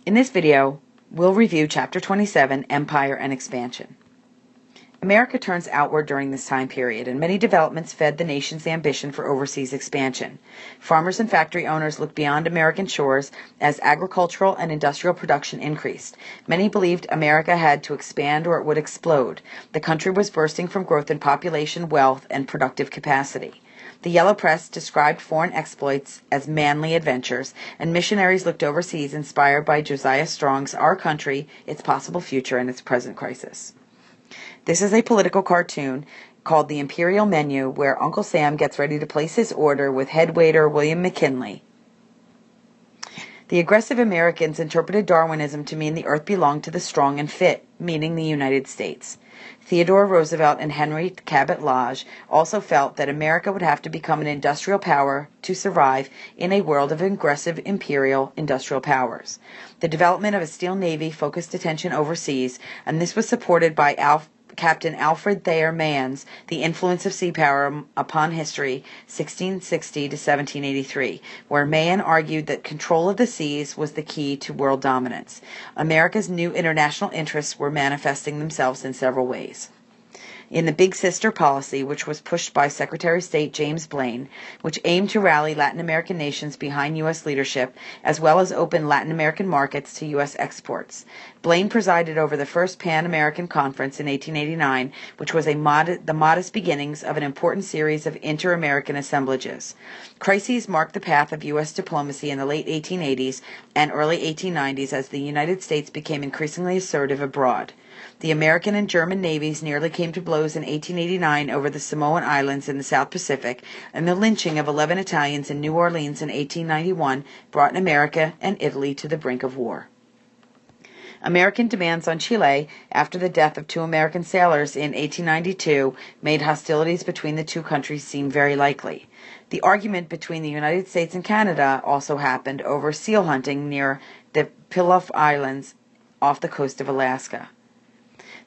In this video, we'll review Chapter 27, Empire and Expansion. America turns outward during this time period, and many developments fed the nation's ambition for overseas expansion. Farmers and factory owners looked beyond American shores as agricultural and industrial production increased. Many believed America had to expand or it would explode. The country was bursting from growth in population, wealth, and productive capacity. The Yellow Press described foreign exploits as manly adventures, and missionaries looked overseas inspired by Josiah Strong's Our Country, Its Possible Future, and Its Present Crisis. This is a political cartoon called The Imperial Menu, where Uncle Sam gets ready to place his order with head waiter William McKinley. The aggressive Americans interpreted Darwinism to mean the earth belonged to the strong and fit, meaning the United States. Theodore Roosevelt and Henry Cabot Lodge also felt that America would have to become an industrial power to survive in a world of aggressive imperial industrial powers. The development of a steel navy focused attention overseas, and this was supported by Captain Alfred Thayer Mann's The Influence of Sea Power Upon History, 1660 to 1783, where Mann argued that control of the seas was the key to world dominance. America's new international interests were manifesting themselves in several ways. In the Big Sister policy, which was pushed by Secretary of State James Blaine, which aimed to rally Latin American nations behind U.S. leadership, as well as open Latin American markets to U.S. exports. Blaine presided over the first Pan-American Conference in 1889, which was the modest beginnings of an important series of inter-American assemblages. Crises marked the path of U.S. diplomacy in the late 1880s and early 1890s as the United States became increasingly assertive abroad. The American and German navies nearly came to blows in 1889 over the Samoan Islands in the South Pacific, and the lynching of 11 Italians in New Orleans in 1891 brought America and Italy to the brink of war. American demands on Chile after the death of 2 American sailors in 1892 made hostilities between the two countries seem very likely. The argument between the United States and Canada also happened over seal hunting near the Pilaf Islands off the coast of Alaska.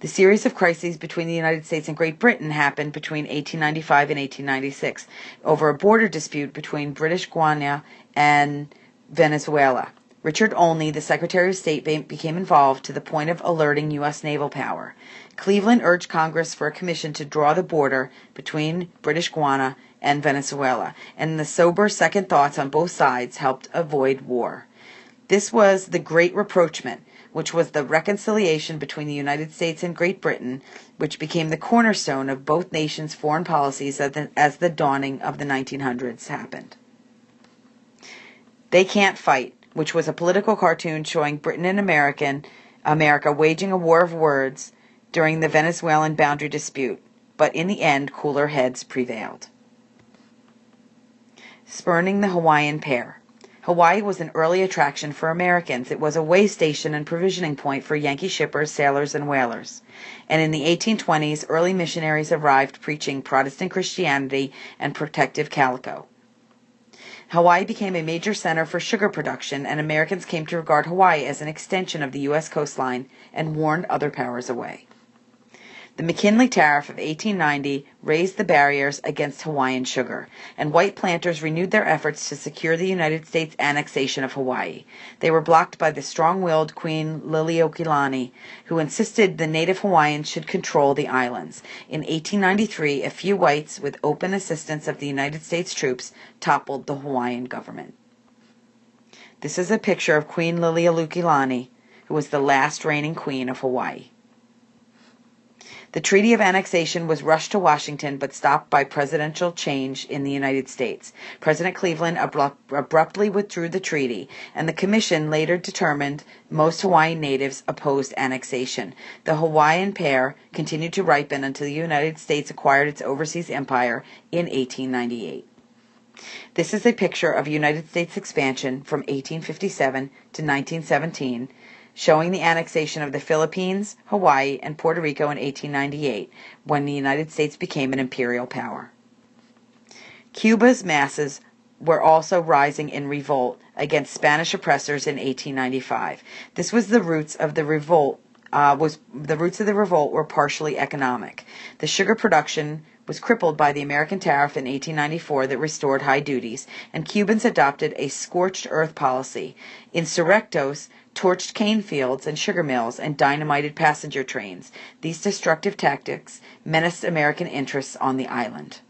The series of crises between the United States and Great Britain happened between 1895 and 1896 over a border dispute between British Guiana and Venezuela. Richard Olney, the Secretary of State, became involved to the point of alerting U.S. naval power. Cleveland urged Congress for a commission to draw the border between British Guiana and Venezuela, and the sober second thoughts on both sides helped avoid war. This was the Great Rapprochement, which was the reconciliation between the United States and Great Britain, which became the cornerstone of both nations' foreign policies as the dawning of the 1900s happened. They Can't Fight, which was a political cartoon showing Britain and America waging a war of words during the Venezuelan boundary dispute, but in the end, cooler heads prevailed. Spurning the Hawaiian Pair. Hawaii was an early attraction for Americans. It was a way station and provisioning point for Yankee shippers, sailors, and whalers. And in the 1820s, early missionaries arrived preaching Protestant Christianity and protective calico. Hawaii became a major center for sugar production, and Americans came to regard Hawaii as an extension of the U.S. coastline and warned other powers away. The McKinley Tariff of 1890 raised the barriers against Hawaiian sugar, and white planters renewed their efforts to secure the United States annexation of Hawaii. They were blocked by the strong-willed Queen Liliuokalani, who insisted the native Hawaiians should control the islands. In 1893, a few whites, with open assistance of the United States troops, toppled the Hawaiian government. This is a picture of Queen Liliuokalani, who was the last reigning queen of Hawaii. The Treaty of Annexation was rushed to Washington but stopped by presidential change in the United States. President Cleveland abruptly withdrew the treaty, and the Commission later determined most Hawaiian natives opposed annexation. The Hawaiian Pair continued to ripen until the United States acquired its overseas empire in 1898. This is a picture of United States expansion from 1857 to 1917, showing the annexation of the Philippines, Hawaii, and Puerto Rico in 1898, when the United States became an imperial power. Cuba's masses were also rising in revolt against Spanish oppressors in 1895. This was the roots of the revolt. The roots of the revolt were partially economic. The sugar production was crippled by the American tariff in 1894 that restored high duties, and Cubans adopted a scorched earth policy. Insurrectos torched cane fields and sugar mills, and dynamited passenger trains. These destructive tactics menaced American interests on the island.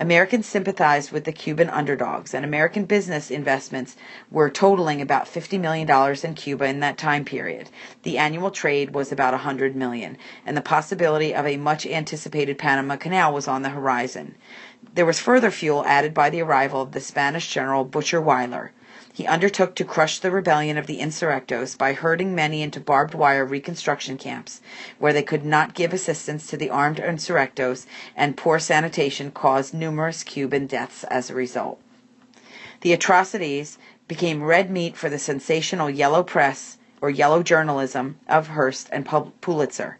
Americans sympathized with the Cuban underdogs, and American business investments were totaling about $50 million in Cuba in that time period. The annual trade was about $100 million, and the possibility of a much-anticipated Panama Canal was on the horizon. There was further fuel added by the arrival of the Spanish general Butcher Weyler. He undertook to crush the rebellion of the insurrectos by herding many into barbed wire reconstruction camps, where they could not give assistance to the armed insurrectos, and poor sanitation caused numerous Cuban deaths as a result. The atrocities became red meat for the sensational yellow press, or yellow journalism, of Hearst and Pulitzer.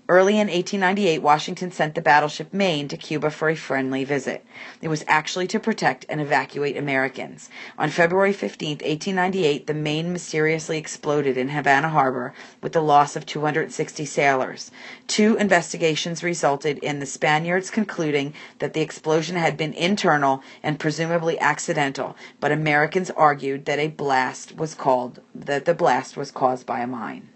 Early in 1898, Washington sent the battleship Maine to Cuba for a friendly visit. It was actually to protect and evacuate Americans. On February 15, 1898, the Maine mysteriously exploded in Havana Harbor with the loss of 260 sailors. 2 investigations resulted in the Spaniards concluding that the explosion had been internal and presumably accidental, but Americans argued that the blast was caused by a mine.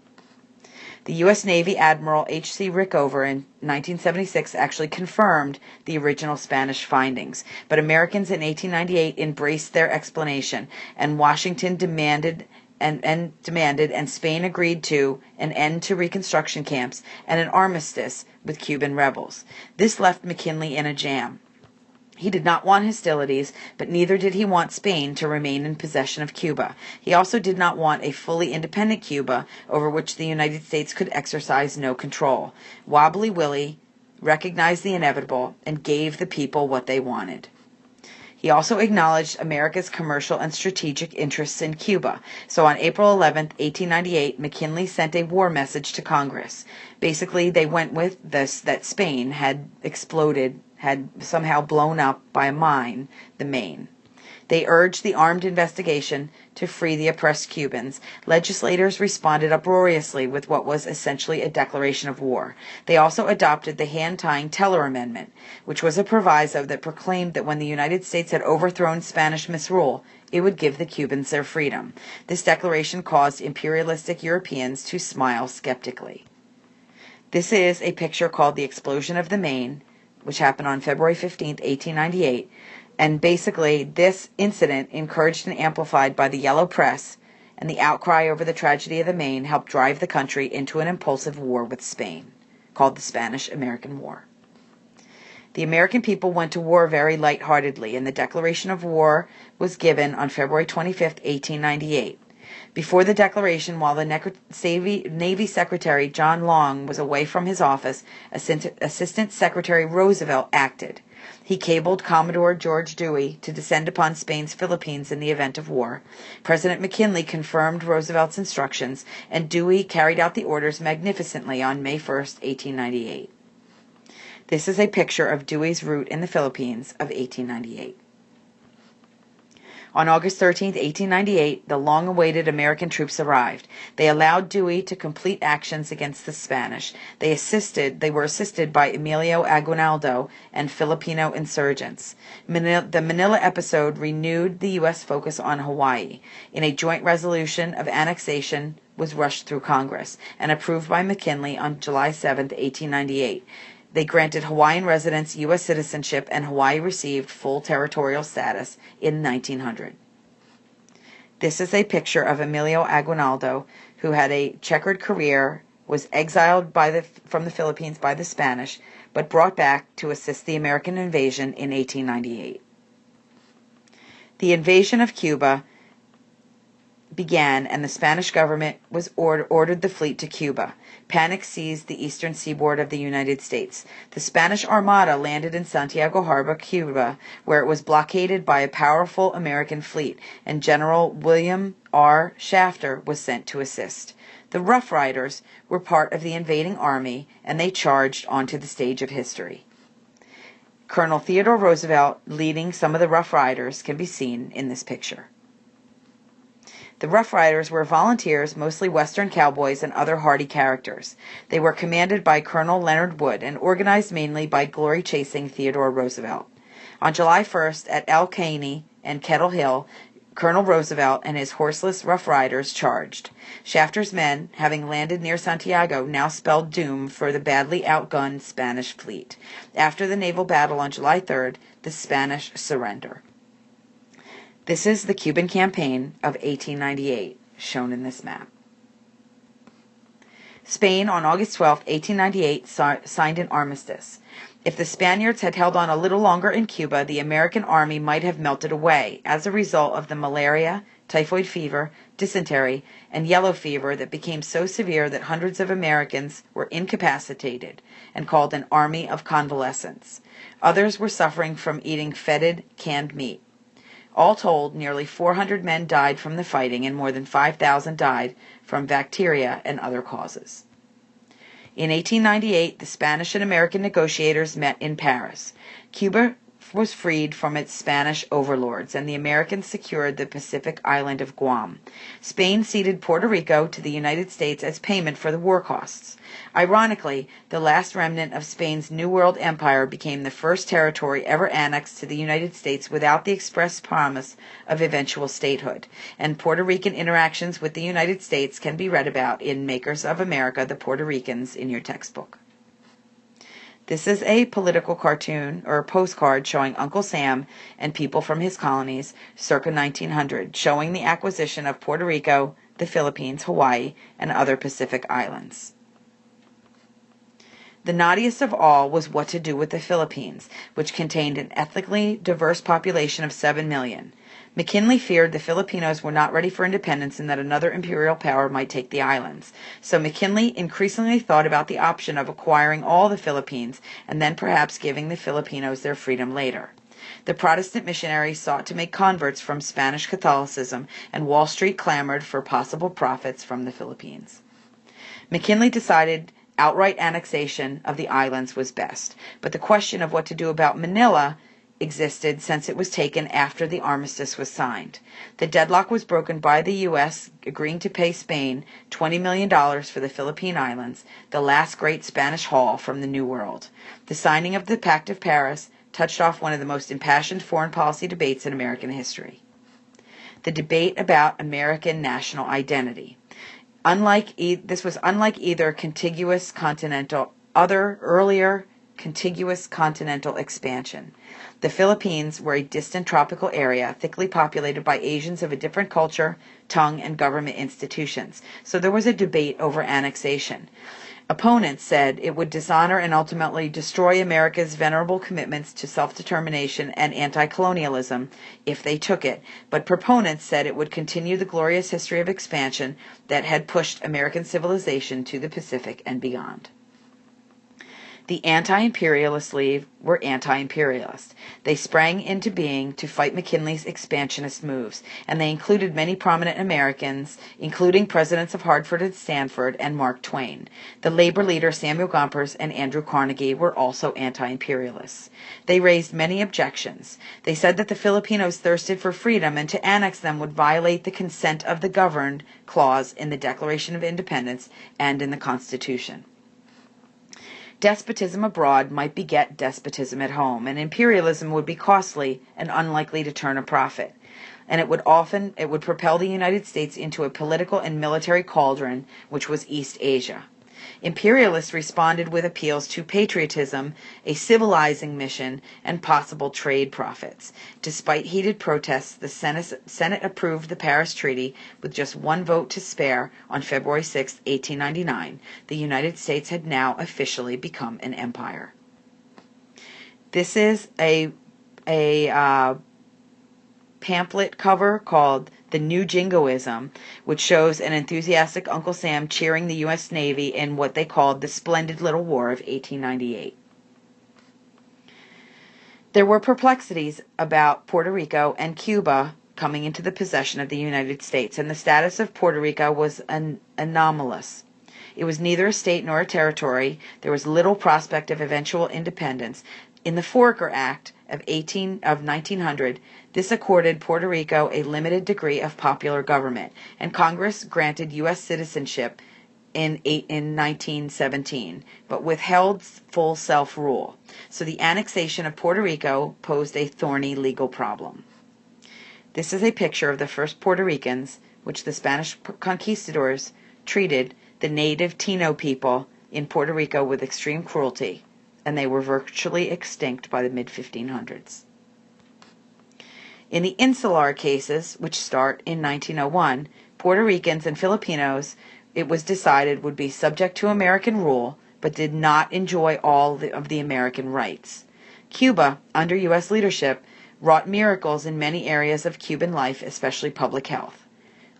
The U.S. Navy Admiral H.C. Rickover in 1976 actually confirmed the original Spanish findings, but Americans in 1898 embraced their explanation, and Washington demanded and Spain agreed to an end to reconstruction camps and an armistice with Cuban rebels. This left McKinley in a jam. He did not want hostilities, but neither did he want Spain to remain in possession of Cuba. He also did not want a fully independent Cuba over which the United States could exercise no control. Wobbly Willie recognized the inevitable and gave the people what they wanted. He also acknowledged America's commercial and strategic interests in Cuba. So on April 11, 1898, McKinley sent a war message to Congress. Basically, they went with this, that Spain had somehow blown up by a mine the Maine. They urged the armed investigation to free the oppressed Cubans. Legislators responded uproariously with what was essentially a declaration of war. They also adopted the hand-tying Teller Amendment, which was a proviso that proclaimed that when the United States had overthrown Spanish misrule, it would give the Cubans their freedom. This declaration caused imperialistic Europeans to smile skeptically. This is a picture called The Explosion of the Maine, which happened on February 15, 1898, and basically this incident, encouraged and amplified by the yellow press and the outcry over the tragedy of the Maine, helped drive the country into an impulsive war with Spain, called the Spanish-American War. The American people went to war very lightheartedly, and the declaration of war was given on February 25, 1898. Before the declaration, while the Navy Secretary John Long was away from his office, Assistant Secretary Roosevelt acted. He cabled Commodore George Dewey to descend upon Spain's Philippines in the event of war. President McKinley confirmed Roosevelt's instructions, and Dewey carried out the orders magnificently on May 1, 1898. This is a picture of Dewey's route in the Philippines of 1898. On August 13, 1898, the long-awaited American troops arrived. They allowed Dewey to complete actions against the Spanish. They were assisted by Emilio Aguinaldo and Filipino insurgents. The Manila episode renewed the U.S. focus on Hawaii. In a joint resolution of annexation was rushed through Congress and approved by McKinley on July 7, 1898. They granted Hawaiian residents U.S. citizenship, and Hawaii received full territorial status in 1900. This is a picture of Emilio Aguinaldo, who had a checkered career, was exiled from the Philippines by the Spanish, but brought back to assist the American invasion in 1898. The invasion of Cuba began, and the Spanish government was ordered the fleet to Cuba. Panic seized the eastern seaboard of the United States. The Spanish Armada landed in Santiago Harbor, Cuba, where it was blockaded by a powerful American fleet, and General William R. Shafter was sent to assist. The Rough Riders were part of the invading army, and they charged onto the stage of history. Colonel Theodore Roosevelt leading some of the Rough Riders can be seen in this picture. The Rough Riders were volunteers, mostly Western cowboys and other hardy characters. They were commanded by Colonel Leonard Wood and organized mainly by glory-chasing Theodore Roosevelt. On July 1st, at El Caney and Kettle Hill, Colonel Roosevelt and his horseless Rough Riders charged. Shafter's men, having landed near Santiago, now spelled doom for the badly outgunned Spanish fleet. After the naval battle on July 3rd, the Spanish surrender. This is the Cuban Campaign of 1898, shown in this map. Spain, on August 12, 1898, signed an armistice. If the Spaniards had held on a little longer in Cuba, the American army might have melted away as a result of the malaria, typhoid fever, dysentery, and yellow fever that became so severe that hundreds of Americans were incapacitated and called an army of convalescents. Others were suffering from eating fetid, canned meat. All told, nearly 400 men died from the fighting, and more than 5,000 died from bacteria and other causes. In 1898, the Spanish and American negotiators met in Paris. Cuba was freed from its Spanish overlords, and the Americans secured the Pacific island of Guam. Spain ceded Puerto Rico to the United States as payment for the war costs. Ironically, the last remnant of Spain's New World Empire became the first territory ever annexed to the United States without the express promise of eventual statehood, and Puerto Rican interactions with the United States can be read about in Makers of America, the Puerto Ricans, in your textbook. This is a political cartoon or a postcard showing Uncle Sam and people from his colonies circa 1900, showing the acquisition of Puerto Rico, the Philippines, Hawaii, and other Pacific islands. The knottiest of all was what to do with the Philippines, which contained an ethnically diverse population of 7 million. McKinley feared the Filipinos were not ready for independence and that another imperial power might take the islands. So McKinley increasingly thought about the option of acquiring all the Philippines and then perhaps giving the Filipinos their freedom later. The Protestant missionaries sought to make converts from Spanish Catholicism, and Wall Street clamored for possible profits from the Philippines. McKinley decided outright annexation of the islands was best, but the question of what to do about Manila existed since it was taken after the armistice was signed. The deadlock was broken by the U.S. agreeing to pay Spain $20 million for the Philippine Islands, the last great Spanish haul from the New World. The signing of the Pact of Paris touched off one of the most impassioned foreign policy debates in American history. The debate about American national identity. This was unlike either earlier contiguous continental expansion. The Philippines were a distant tropical area, thickly populated by Asians of a different culture, tongue, and government institutions. So there was a debate over annexation. Opponents said it would dishonor and ultimately destroy America's venerable commitments to self-determination and anti-colonialism if they took it, but proponents said it would continue the glorious history of expansion that had pushed American civilization to the Pacific and beyond. The Anti-Imperialist League were anti-imperialist. They sprang into being to fight McKinley's expansionist moves, and they included many prominent Americans, including presidents of Hartford and Stanford and Mark Twain. The labor leader Samuel Gompers and Andrew Carnegie were also anti-imperialists. They raised many objections. They said that the Filipinos thirsted for freedom, and to annex them would violate the consent of the governed clause in the Declaration of Independence and in the Constitution. Despotism abroad might beget despotism at home, and imperialism would be costly and unlikely to turn a profit. And it would propel the United States into a political and military cauldron, which was East Asia. Imperialists responded with appeals to patriotism, a civilizing mission, and possible trade profits. Despite heated protests, the Senate approved the Paris Treaty with just one vote to spare on February 6, 1899. The United States had now officially become an empire. This is a pamphlet cover called The New Jingoism, which shows an enthusiastic Uncle Sam cheering the U.S. Navy in what they called the Splendid Little War of 1898. There were perplexities about Puerto Rico and Cuba coming into the possession of the United States, and the status of Puerto Rico was anomalous. It was neither a state nor a territory. There was little prospect of eventual independence. In the Foraker Act of 1900, this accorded Puerto Rico a limited degree of popular government, and Congress granted U.S. citizenship in 1917, but withheld full self-rule. So the annexation of Puerto Rico posed a thorny legal problem. This is a picture of the first Puerto Ricans, which the Spanish conquistadors treated the native Taino people in Puerto Rico with extreme cruelty, and they were virtually extinct by the mid-1500s. In the insular cases, which start in 1901, Puerto Ricans and Filipinos, it was decided, would be subject to American rule, but did not enjoy all of the American rights. Cuba, under U.S. leadership, wrought miracles in many areas of Cuban life, especially public health.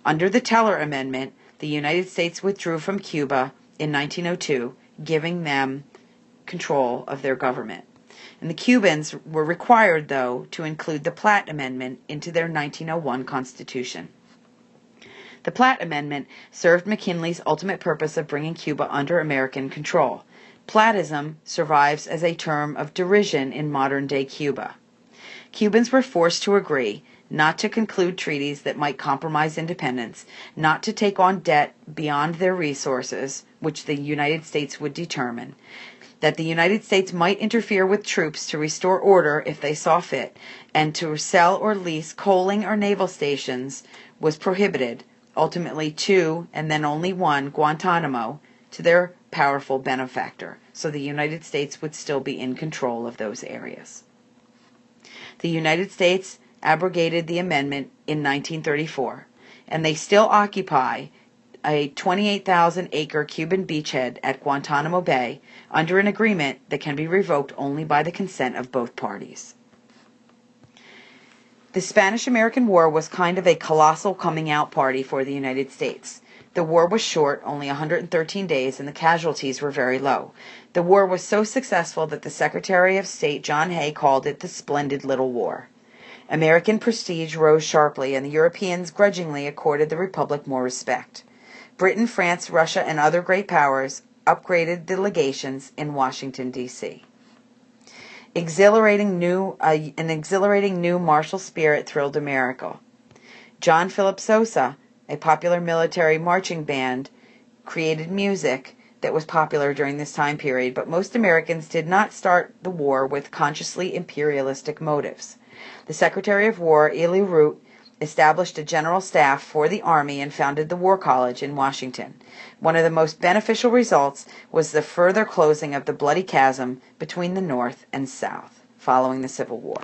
Under the Teller Amendment, the United States withdrew from Cuba in 1902, giving them control of their government. And the Cubans were required, though, to include the Platt Amendment into their 1901 Constitution. The Platt Amendment served McKinley's ultimate purpose of bringing Cuba under American control. Plattism survives as a term of derision in modern-day Cuba. Cubans were forced to agree not to conclude treaties that might compromise independence, not to take on debt beyond their resources, which the United States would determine, that the United States might interfere with troops to restore order if they saw fit, and to sell or lease coaling or naval stations was prohibited, ultimately two, and then only one, Guantanamo, to their powerful benefactor, so the United States would still be in control of those areas. The United States abrogated the amendment in 1934, and they still occupy a 28,000-acre Cuban beachhead at Guantanamo Bay under an agreement that can be revoked only by the consent of both parties. The Spanish-American War was kind of a colossal coming-out party for the United States. The war was short, only 113 days, and the casualties were very low. The war was so successful that the Secretary of State, John Hay, called it the Splendid Little War. American prestige rose sharply, and the Europeans grudgingly accorded the Republic more respect. Britain, France, Russia, and other great powers upgraded the legations in Washington, D.C. An exhilarating new martial spirit thrilled America. John Philip Sousa, a popular military marching band, created music that was popular during this time period, but most Americans did not start the war with consciously imperialistic motives. The Secretary of War, Eli Root, established a general staff for the Army and founded the War College in Washington. One of the most beneficial results was the further closing of the bloody chasm between the North and South following the Civil War.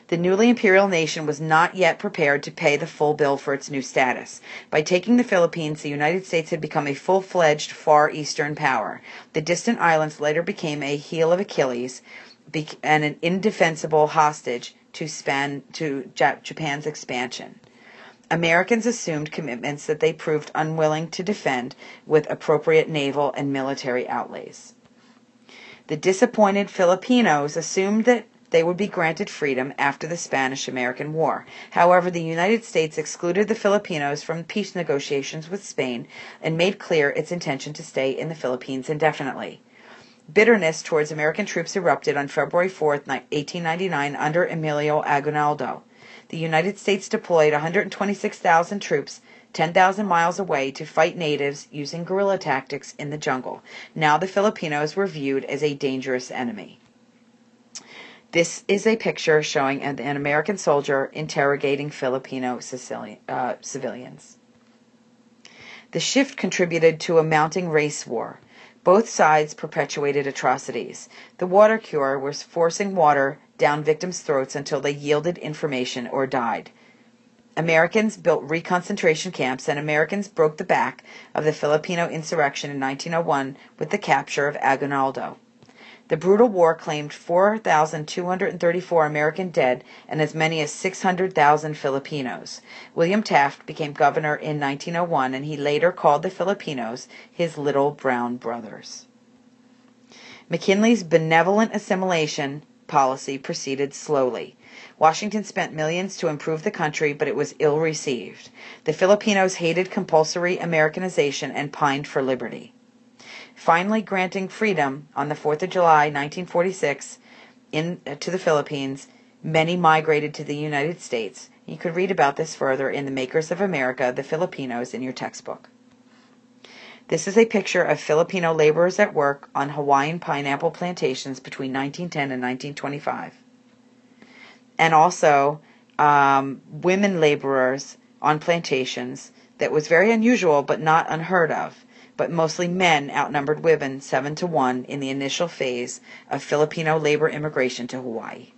The newly imperial nation was not yet prepared to pay the full bill for its new status. By taking the Philippines, the United States had become a full-fledged Far Eastern power. The distant islands later became a heel of Achilles and an indefensible hostage to Japan's expansion. Americans assumed commitments that they proved unwilling to defend with appropriate naval and military outlays. The disappointed Filipinos assumed that they would be granted freedom after the Spanish-American War. However, the United States excluded the Filipinos from peace negotiations with Spain and made clear its intention to stay in the Philippines indefinitely. Bitterness towards American troops erupted on February 4, 1899, under Emilio Aguinaldo. The United States deployed 126,000 troops 10,000 miles away to fight natives using guerrilla tactics in the jungle. Now the Filipinos were viewed as a dangerous enemy. This is a picture showing an American soldier interrogating Filipino civilians. The shift contributed to a mounting race war. Both sides perpetuated atrocities. The water cure was forcing water down victims' throats until they yielded information or died. Americans built reconcentration camps, and Americans broke the back of the Filipino insurrection in 1901 with the capture of Aguinaldo. The brutal war claimed 4,234 American dead and as many as 600,000 Filipinos. William Taft became governor in 1901, and he later called the Filipinos his little brown brothers. McKinley's benevolent assimilation policy proceeded slowly. Washington spent millions to improve the country, but it was ill-received. The Filipinos hated compulsory Americanization and pined for liberty. Finally granting freedom on the 4th of July, 1946, to the Philippines, many migrated to the United States. You could read about this further in The Makers of America, the Filipinos, in your textbook. This is a picture of Filipino laborers at work on Hawaiian pineapple plantations between 1910 and 1925. And also women laborers on plantations. That was very unusual but not unheard of. But mostly men outnumbered women 7-1 in the initial phase of Filipino labor immigration to Hawaii.